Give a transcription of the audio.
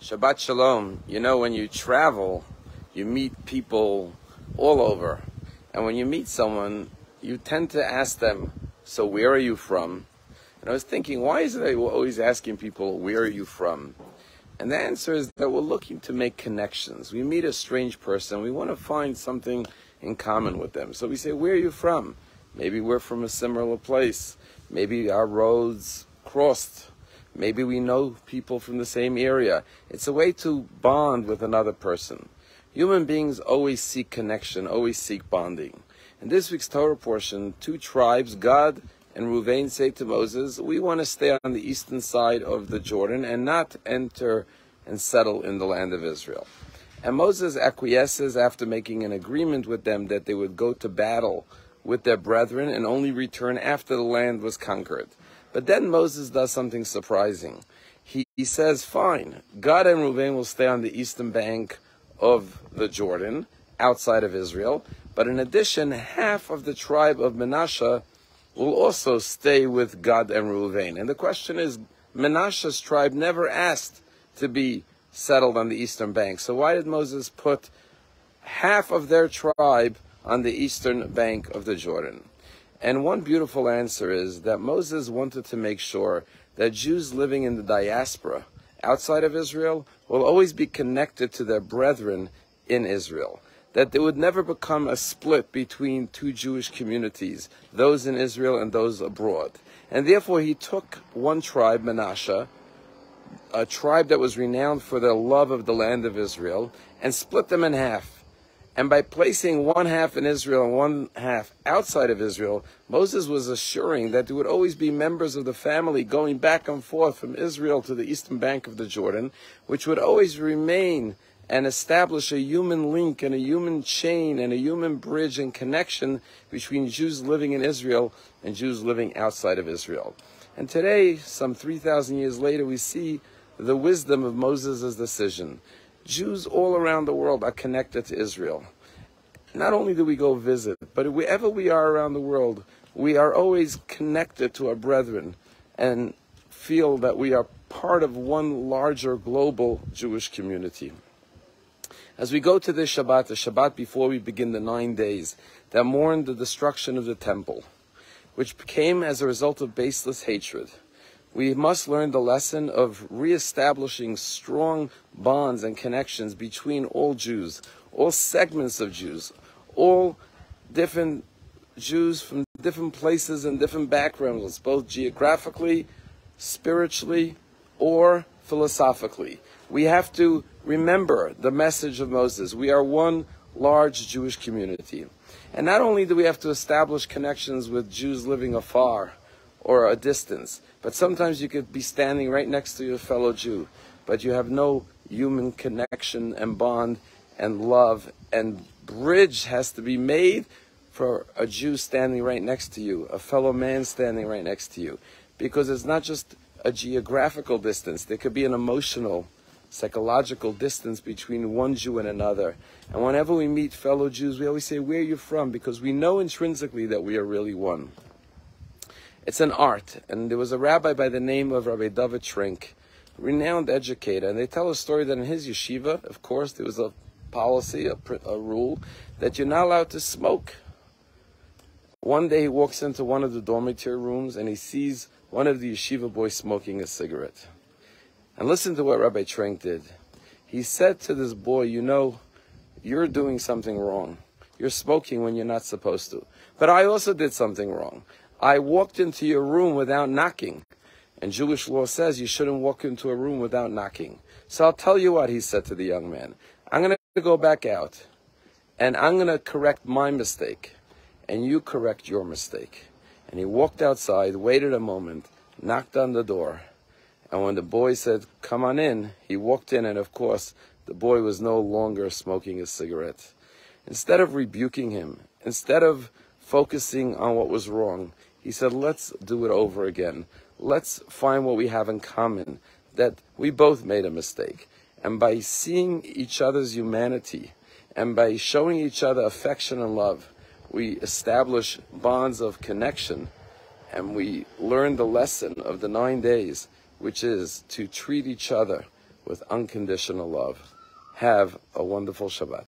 Shabbat Shalom. You know, when you travel, you meet people all over. And when you meet someone, you tend to ask them, so where are you from? And I was thinking, why is it that we're always asking people, where are you from? And the answer is that we're looking to make connections. We meet a strange person, we want to find something in common with them. So we say, where are you from? Maybe we're from a similar place. Maybe our roads crossed. Maybe we know people from the same area. It's a way to bond with another person. Human beings always seek connection, always seek bonding. In this week's Torah portion, two tribes, Gad and Reuven, say to Moses, we want to stay on the eastern side of the Jordan and not enter and settle in the land of Israel. And Moses acquiesces after making an agreement with them that they would go to battle with their brethren and only return after the land was conquered. But then Moses does something surprising. He says, fine, Gad and Reuven will stay on the eastern bank of the Jordan, outside of Israel, but in addition, half of the tribe of Manasseh will also stay with Gad and Reuven. And the question is, Manasseh's tribe never asked to be settled on the eastern bank. So why did Moses put half of their tribe on the eastern bank of the Jordan? And one beautiful answer is that Moses wanted to make sure that Jews living in the diaspora outside of Israel will always be connected to their brethren in Israel. That there would never become a split between two Jewish communities, those in Israel and those abroad. And therefore he took one tribe, Manasseh, a tribe that was renowned for their love of the land of Israel, and split them in half. And by placing one half in Israel and one half outside of Israel, Moses was assuring that there would always be members of the family going back and forth from Israel to the eastern bank of the Jordan, which would always remain and establish a human link and a human chain and a human bridge and connection between Jews living in Israel and Jews living outside of Israel. And today, some 3,000 years later, we see the wisdom of Moses' decision. Jews all around the world are connected to Israel. Not only do we go visit, but wherever we are around the world, we are always connected to our brethren and feel that we are part of one larger global Jewish community. As we go to this Shabbat, the Shabbat before we begin the 9 days that mourn the destruction of the temple, which came as a result of baseless hatred, we must learn the lesson of reestablishing strong bonds and connections between all Jews, all segments of Jews, all different Jews from different places and different backgrounds, both geographically, spiritually, or philosophically. We have to remember the message of Moses. We are one large Jewish community. And not only do we have to establish connections with Jews living afar or a distance, but sometimes you could be standing right next to your fellow Jew, but you have no human connection and bond and love, and bridge has to be made for a Jew standing right next to you, a fellow man standing right next to you, because it's not just a geographical distance. There could be an emotional, psychological distance between one Jew and another. And whenever we meet fellow Jews, we always say, where are you from? Because we know intrinsically that we are really one. It's an art, and there was a rabbi by the name of Rabbi David Shrink, renowned educator, and they tell a story that in his yeshiva, of course, there was a policy, a rule, that you're not allowed to smoke. One day he walks into one of the dormitory rooms and he sees one of the yeshiva boys smoking a cigarette. And listen to what Rabbi Shrink did. He said to this boy, you know, you're doing something wrong. You're smoking when you're not supposed to. But I also did something wrong. I walked into your room without knocking. And Jewish law says you shouldn't walk into a room without knocking. So I'll tell you what, he said to the young man. I'm going to go back out, and I'm going to correct my mistake, and you correct your mistake. And he walked outside, waited a moment, knocked on the door. And when the boy said, come on in, he walked in, and of course, the boy was no longer smoking a cigarette. Instead of rebuking him, instead of focusing on what was wrong, he said, let's do it over again. Let's find what we have in common, that we both made a mistake. And by seeing each other's humanity, and by showing each other affection and love, we establish bonds of connection, and we learn the lesson of the 9 days, which is to treat each other with unconditional love. Have a wonderful Shabbat.